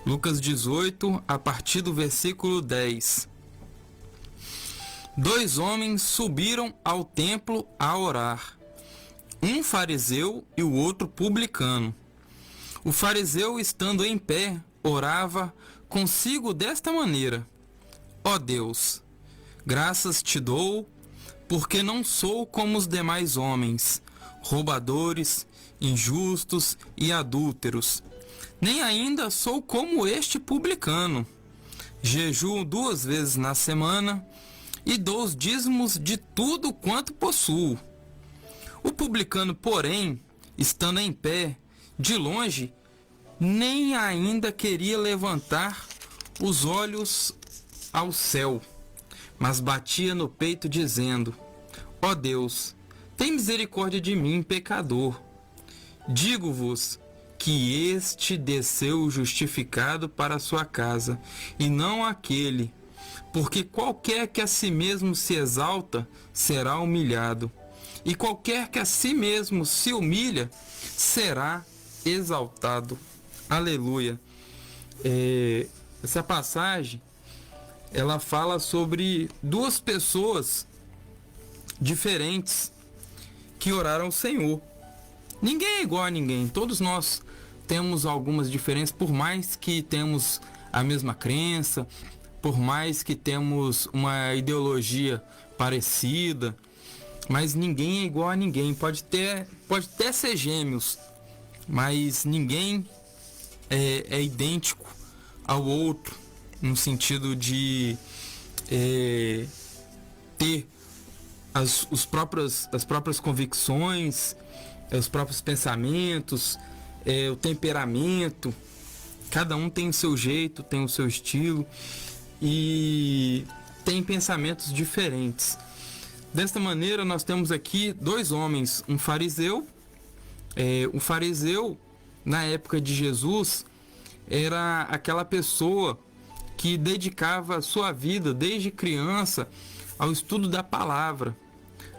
Lucas 18, a partir do versículo 10. Dois homens subiram ao templo a orar, um fariseu e o outro publicano. O fariseu, estando em pé, orava consigo desta maneira: Ó Deus, graças te dou, porque não sou como os demais homens, roubadores, injustos e adúlteros, nem ainda sou como este publicano. Jejuo 2 vezes na semana e dou os dízimos de tudo quanto possuo. O publicano, porém, estando em pé, de longe, nem ainda queria levantar os olhos ao céu, mas batia no peito dizendo: Ó Deus, tem misericórdia de mim, pecador. Digo-vos que este desceu justificado para a sua casa, e não aquele, porque qualquer que a si mesmo se exalta, será humilhado, e qualquer que a si mesmo se humilha, será exaltado. Aleluia. Essa passagem, ela fala sobre duas pessoas diferentes que oraram ao Senhor. Ninguém é igual a ninguém, todos nós temos algumas diferenças, por mais que temos a mesma crença, por mais que temos uma ideologia parecida, mas ninguém é igual a ninguém. Pode até ser gêmeos, mas ninguém é idêntico ao outro, no sentido de ter as próprias convicções, os próprios pensamentos, o temperamento. Cada um tem o seu jeito, tem o seu estilo e tem pensamentos diferentes. Desta maneira, nós temos aqui dois homens, um fariseu. O fariseu, na época de Jesus, era aquela pessoa que dedicava a sua vida desde criança ao estudo da palavra,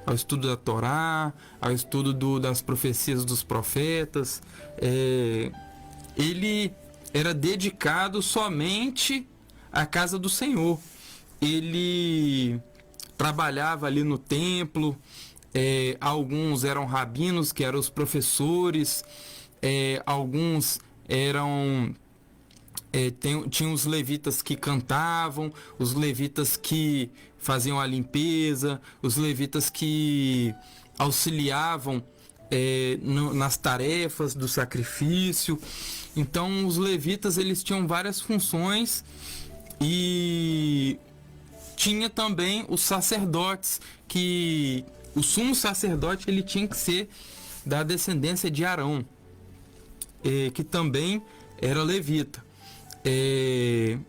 ao estudo da Torá, ao estudo das profecias dos profetas. Ele era dedicado somente à casa do Senhor. Ele trabalhava ali no templo. Alguns eram rabinos, que eram os professores. Alguns eram... tinham os levitas que cantavam, os levitas que faziam a limpeza, os levitas que auxiliavam nas tarefas do sacrifício. Então os levitas, eles tinham várias funções, e tinha também os sacerdotes, que o sumo sacerdote, ele tinha que ser da descendência de Arão, que também era levita. E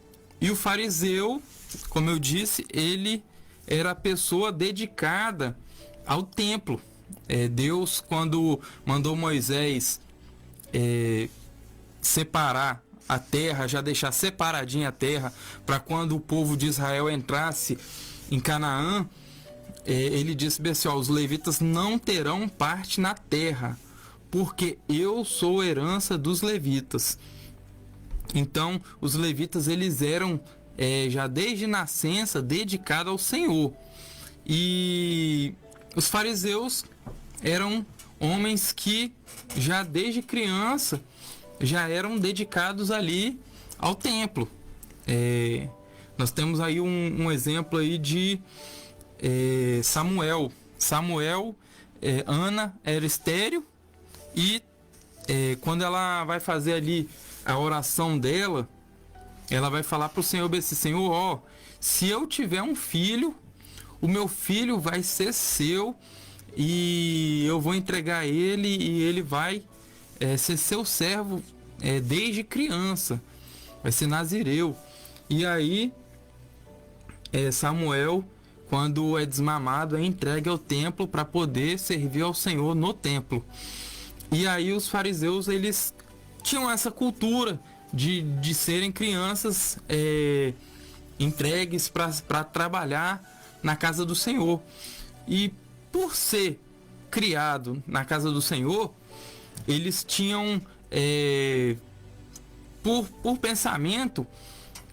o fariseu, como eu disse, ele era a pessoa dedicada ao templo. Deus, quando mandou Moisés separar a terra, já deixar separadinha a terra, para quando o povo de Israel entrasse em Canaã, ele disse bem assim: os levitas não terão parte na terra, porque eu sou herança dos levitas. Então, os levitas, eles eram já desde nascença dedicados ao Senhor. E os fariseus eram homens que já desde criança já eram dedicados ali ao templo. Nós temos aí um exemplo aí de Samuel. Ana era estéril, e quando ela vai fazer ali a oração dela, ela vai falar para o Senhor assim: Senhor, se eu tiver um filho, o meu filho vai ser seu, e eu vou entregar ele, e ele vai ser seu servo desde criança, vai ser nazireu. E aí Samuel, quando é desmamado, é entregue ao templo para poder servir ao Senhor no templo. E aí os fariseus, eles tinham essa cultura de serem crianças entregues para trabalhar na casa do Senhor. E por ser criado na casa do Senhor, eles tinham por pensamento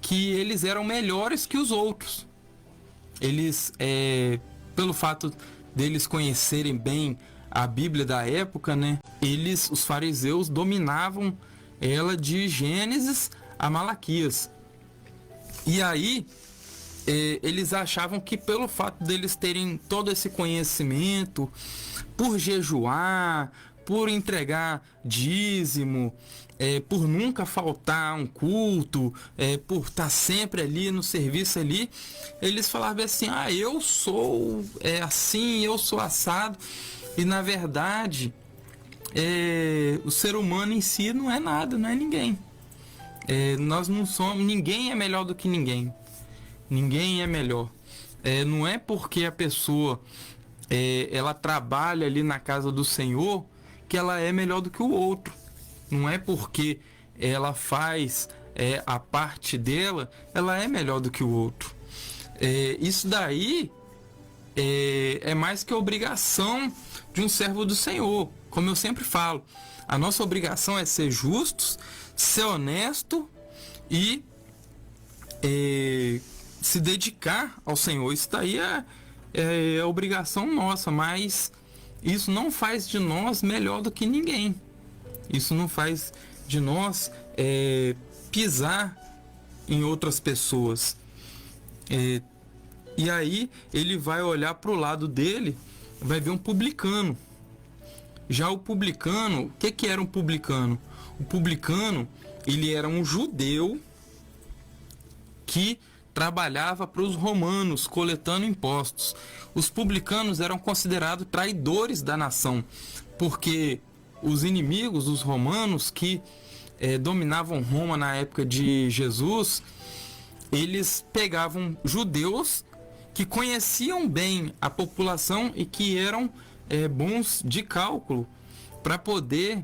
que eles eram melhores que os outros. Eles, pelo fato deles conhecerem bem a Bíblia da época, né? Os fariseus, dominavam ela de Gênesis a Malaquias. E aí, eles achavam que pelo fato deles terem todo esse conhecimento, por jejuar, por entregar dízimo, por nunca faltar um culto, por estar sempre ali no serviço ali, eles falavam assim: eu sou assim, eu sou assado. E na verdade, o ser humano em si não é nada, não é ninguém. Nós não somos, ninguém é melhor do que ninguém. Ninguém é melhor. Não é porque a pessoa ela trabalha ali na casa do Senhor que ela é melhor do que o outro. Não é porque ela faz a parte dela, ela é melhor do que o outro. Isso daí é mais que obrigação de um servo do Senhor. Como eu sempre falo, a nossa obrigação é ser justos, ser honesto e se dedicar ao Senhor. Isso daí é obrigação nossa, mas isso não faz de nós melhor do que ninguém. Isso não faz de nós pisar em outras pessoas. E aí ele vai olhar para o lado dele, vai ver um publicano. Já o publicano, o que era um publicano? O publicano, ele era um judeu que trabalhava para os romanos, coletando impostos. Os publicanos eram considerados traidores da nação, porque os inimigos, os romanos, que dominavam Roma na época de Jesus, eles pegavam judeus que conheciam bem a população e que eram bons de cálculo para poder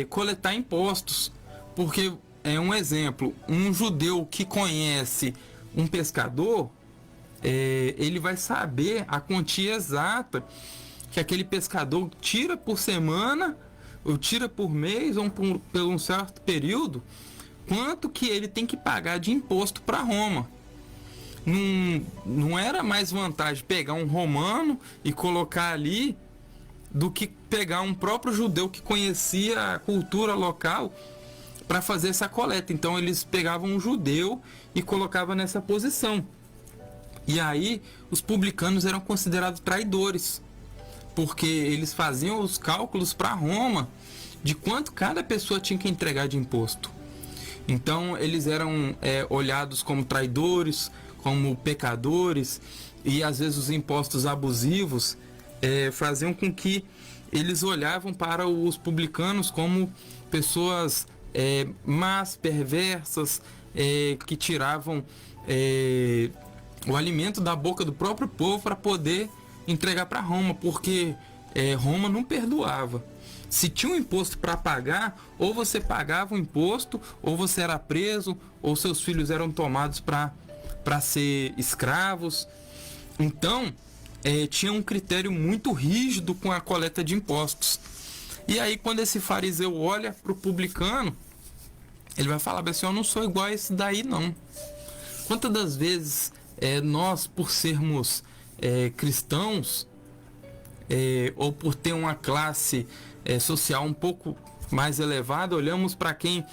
coletar impostos. Porque, um exemplo, um judeu que conhece um pescador, ele vai saber a quantia exata que aquele pescador tira por semana, ou tira por mês, ou por um certo período, quanto que ele tem que pagar de imposto para Roma. Não era mais vantagem pegar um romano e colocar ali do que pegar um próprio judeu que conhecia a cultura local para fazer essa coleta. Então eles pegavam um judeu e colocavam nessa posição. E aí os publicanos eram considerados traidores, porque eles faziam os cálculos para Roma de quanto cada pessoa tinha que entregar de imposto. Então eles eram olhados como traidores, como pecadores, e às vezes os impostos abusivos faziam com que eles olhavam para os publicanos como pessoas más, perversas, que tiravam o alimento da boca do próprio povo para poder entregar para Roma, porque Roma não perdoava. Se tinha um imposto para pagar, ou você pagava o imposto, ou você era preso, ou seus filhos eram tomados para ser escravos. Então, tinha um critério muito rígido com a coleta de impostos. E aí, quando esse fariseu olha para o publicano, ele vai falar assim: eu não sou igual a esse daí, não. Quantas das vezes nós, por sermos cristãos, ou por ter uma classe social um pouco mais elevada, olhamos para quem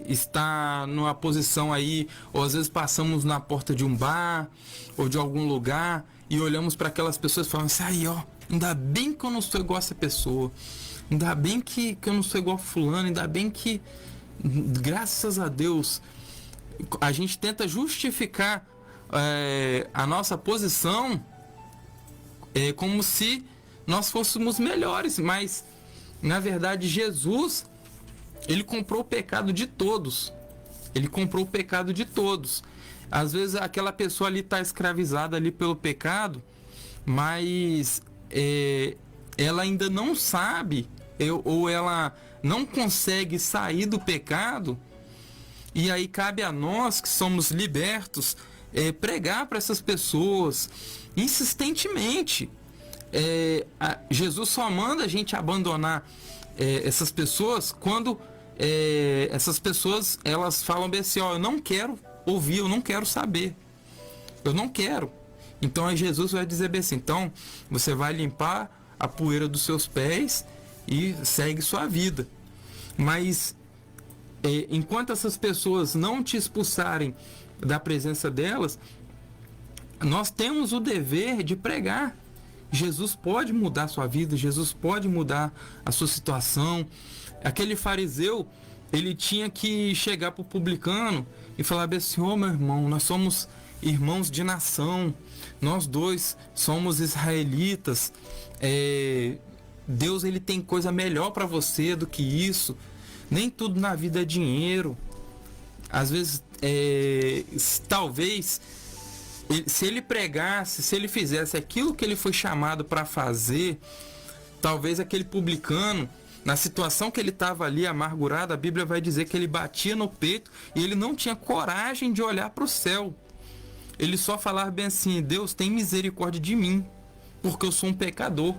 está numa posição aí, ou às vezes passamos na porta de um bar ou de algum lugar e olhamos para aquelas pessoas e falamos assim: ainda bem que eu não sou igual a essa pessoa, ainda bem que eu não sou igual a fulano, ainda bem que, graças a Deus, a gente tenta justificar a nossa posição como se nós fôssemos melhores, mas na verdade Jesus, ele comprou o pecado de todos. Ele comprou o pecado de todos. Às vezes aquela pessoa ali está escravizada ali pelo pecado, mas ela ainda não sabe, ou ela não consegue sair do pecado. E aí cabe a nós, que somos libertos, pregar para essas pessoas insistentemente. Jesus só manda a gente abandonar essas pessoas quando essas pessoas, elas falam bem assim, ó, eu não quero ouvir, eu não quero saber, eu não quero. Então aí Jesus vai dizer bem assim, então você vai limpar a poeira dos seus pés e segue sua vida. Mas enquanto essas pessoas não te expulsarem da presença delas, nós temos o dever de pregar. Jesus pode mudar a sua vida, Jesus pode mudar a sua situação. Aquele fariseu, ele tinha que chegar para o publicano e falar bem assim, ô meu irmão, nós somos irmãos de nação, nós dois somos israelitas, Deus ele tem coisa melhor para você do que isso, nem tudo na vida é dinheiro. Às vezes, talvez, se ele pregasse, se ele fizesse aquilo que ele foi chamado para fazer, talvez aquele publicano, na situação que ele estava ali amargurado, a Bíblia vai dizer que ele batia no peito e ele não tinha coragem de olhar para o céu. Ele só falava bem assim, Deus tem misericórdia de mim, porque eu sou um pecador.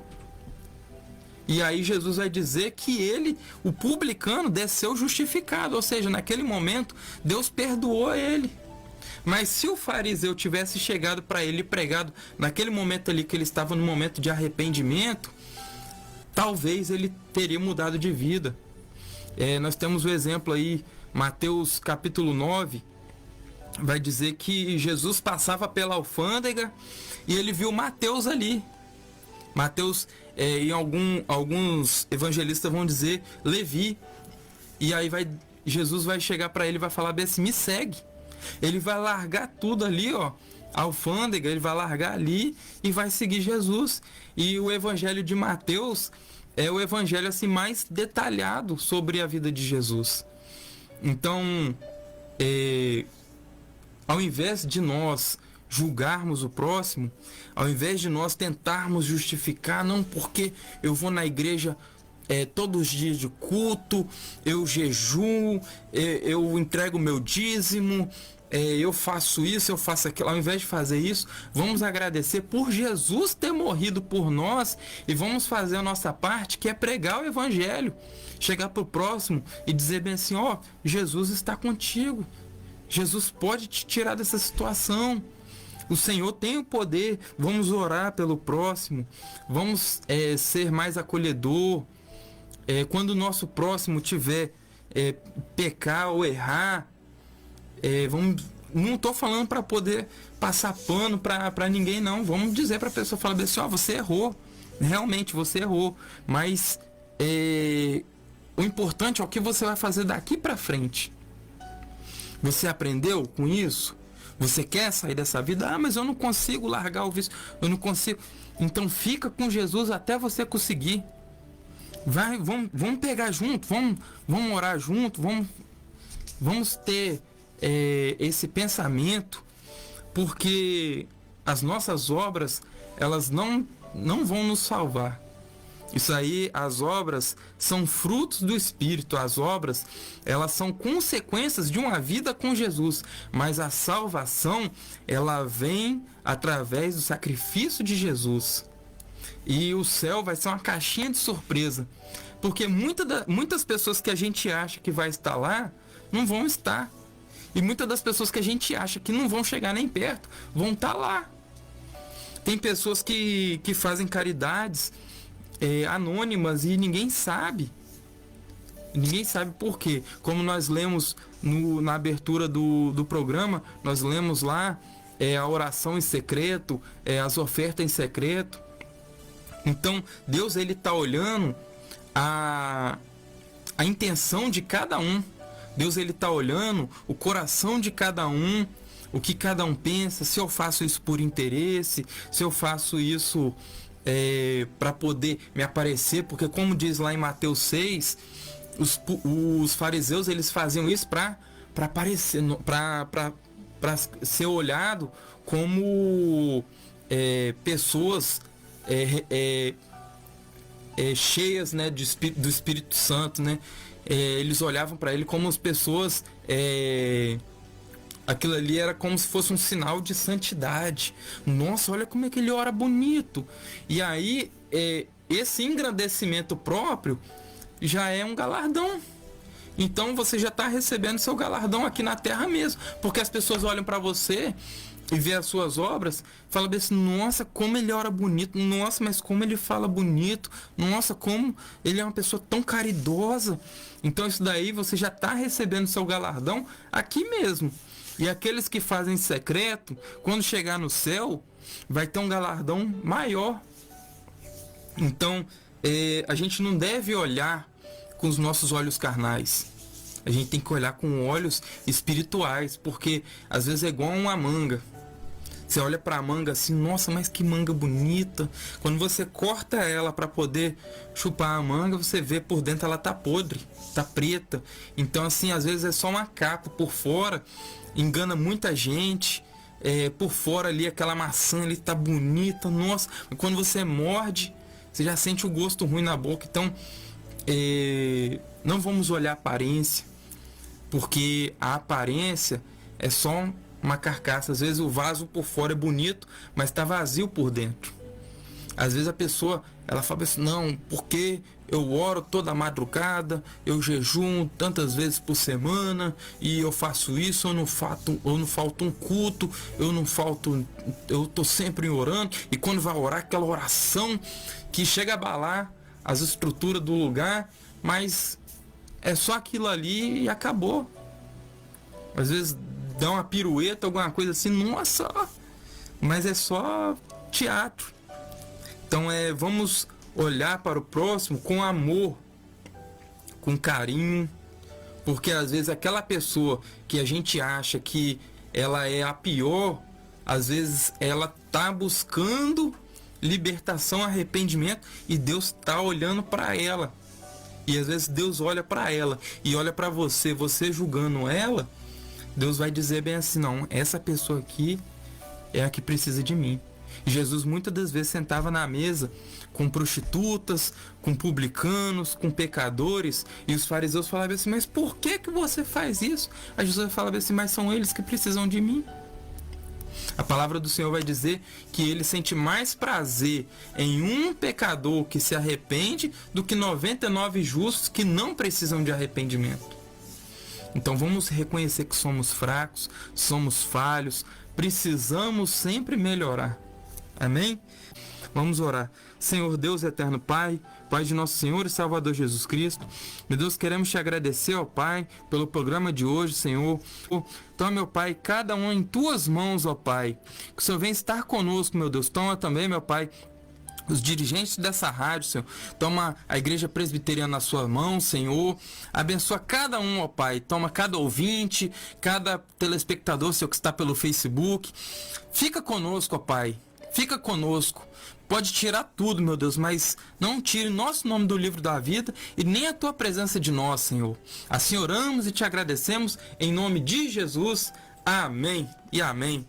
E aí Jesus vai dizer que ele, o publicano, desceu justificado, ou seja, naquele momento Deus perdoou ele. Mas se o fariseu tivesse chegado para ele e pregado naquele momento ali que ele estava no momento de arrependimento, talvez ele teria mudado de vida. Nós temos o exemplo aí, Mateus capítulo 9, vai dizer que Jesus passava pela alfândega e ele viu Mateus ali. Mateus, em alguns evangelistas vão dizer Levi. E aí Jesus vai chegar para ele e vai falar bem assim, me segue. Ele vai largar tudo ali, ó, a alfândega, ele vai largar ali e vai seguir Jesus. E o evangelho de Mateus é o evangelho assim mais detalhado sobre a vida de Jesus. Então, ao invés de nós julgarmos o próximo, ao invés de nós tentarmos justificar, não porque eu vou na igreja todos os dias de culto, eu jejuo, eu entrego meu dízimo, eu faço isso, eu faço aquilo. Ao invés de fazer isso, vamos agradecer por Jesus ter morrido por nós e vamos fazer a nossa parte, que é pregar o evangelho, chegar para o próximo e dizer bem assim, ó, Jesus está contigo, Jesus pode te tirar dessa situação, o Senhor tem o poder. Vamos orar pelo próximo, vamos ser mais acolhedor. Quando o nosso próximo tiver pecar ou errar, não estou falando para poder passar pano para ninguém, não. Vamos dizer para a pessoa, falar assim, ó, você errou, realmente você errou, mas o importante é o que você vai fazer daqui para frente. Você aprendeu com isso? Você quer sair dessa vida? Ah, mas eu não consigo largar o vício, eu não consigo. Então fica com Jesus até você conseguir. Vamos pegar junto, vamos orar junto, vamos ter esse pensamento, porque as nossas obras, elas não vão nos salvar. Isso aí, as obras são frutos do Espírito, as obras, elas são consequências de uma vida com Jesus, mas a salvação, ela vem através do sacrifício de Jesus. E o céu vai ser uma caixinha de surpresa, porque muitas pessoas que a gente acha que vai estar lá, não vão estar. E muitas das pessoas que a gente acha que não vão chegar nem perto, vão estar lá. Tem pessoas que fazem caridades anônimas e ninguém sabe. Ninguém sabe por quê. Como nós lemos na abertura do programa, nós lemos lá a oração em secreto, as ofertas em secreto. Então, Deus ele está olhando a intenção de cada um. Deus ele está olhando o coração de cada um, o que cada um pensa, se eu faço isso por interesse, se eu faço isso para poder me aparecer, porque como diz lá em Mateus 6, os fariseus eles faziam isso para aparecer, para ser olhado como pessoas cheias, né, do Espírito Santo, né? Eles olhavam para ele como as pessoas, aquilo ali era como se fosse um sinal de santidade. Nossa, olha como é que ele ora bonito. E aí esse engrandecimento próprio já é um galardão. então você já está recebendo seu galardão aqui na terra mesmo. Porque as pessoas olham para você e vê as suas obras, fala assim, nossa, como ele ora bonito, nossa, mas como ele fala bonito, nossa, como ele é uma pessoa tão caridosa. Então isso daí você já está recebendo seu galardão aqui mesmo. E aqueles que fazem secreto, quando chegar no céu, vai ter um galardão maior. Então a gente não deve olhar com os nossos olhos carnais. A gente tem que olhar com olhos espirituais, porque às vezes é igual uma manga. Você olha para a manga assim, nossa, mas que manga bonita. Quando você corta ela para poder chupar a manga, você vê por dentro ela tá podre, tá preta. Então assim, às vezes é só uma capa por fora, engana muita gente. Por fora ali aquela maçã ali tá bonita, nossa. Mas quando você morde, você já sente o gosto ruim na boca. Então não vamos olhar a aparência, porque a aparência é só uma carcaça. Às vezes o vaso por fora é bonito, mas está vazio por dentro. Às vezes a pessoa, ela fala assim, não, porque eu oro toda madrugada, eu jejuo tantas vezes por semana, e eu faço isso, eu não falto um culto, eu tô sempre orando, e quando vai orar, aquela oração que chega a abalar as estruturas do lugar, mas é só aquilo ali e acabou. Às vezes dá uma pirueta, alguma coisa assim, nossa, mas é só teatro. Então vamos olhar para o próximo com amor, com carinho, porque às vezes aquela pessoa que a gente acha que ela é a pior, às vezes ela tá buscando libertação, arrependimento, e Deus tá olhando para ela. E às vezes Deus olha para ela e olha para você julgando ela, Deus vai dizer bem assim, não, essa pessoa aqui é a que precisa de mim. E Jesus muitas das vezes sentava na mesa com prostitutas, com publicanos, com pecadores, e os fariseus falavam assim, mas por que você faz isso? Aí Jesus falava assim, mas são eles que precisam de mim. A palavra do Senhor vai dizer que ele sente mais prazer em um pecador que se arrepende do que 99 justos que não precisam de arrependimento. Então vamos reconhecer que somos fracos, somos falhos, precisamos sempre melhorar. Amém? Vamos orar. Senhor Deus eterno Pai, Pai de nosso Senhor e Salvador Jesus Cristo, meu Deus, queremos te agradecer, ó Pai, pelo programa de hoje, Senhor. Toma, meu Pai, cada um em tuas mãos, ó Pai. Que o Senhor venha estar conosco, meu Deus. Toma também, meu Pai, os dirigentes dessa rádio, Senhor. Toma a igreja presbiteriana na sua mão, Senhor. Abençoa cada um, ó Pai. Toma cada ouvinte, cada telespectador, Senhor, que está pelo Facebook. Fica conosco, ó Pai. Fica conosco. Pode tirar tudo, meu Deus, mas não tire nosso nome do livro da vida e nem a tua presença de nós, Senhor. Assim oramos e te agradecemos em nome de Jesus. Amém e amém.